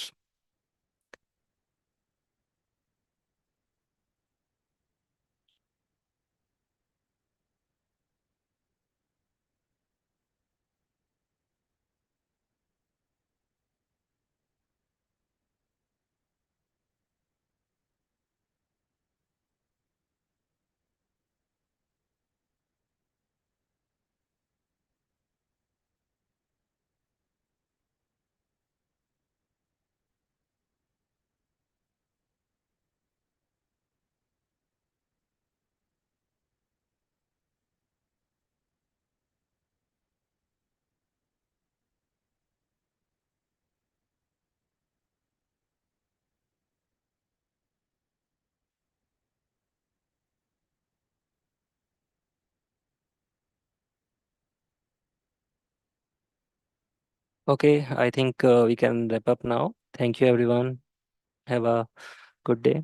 Okay, I think we can wrap up now. Thank you, everyone. Have a good day.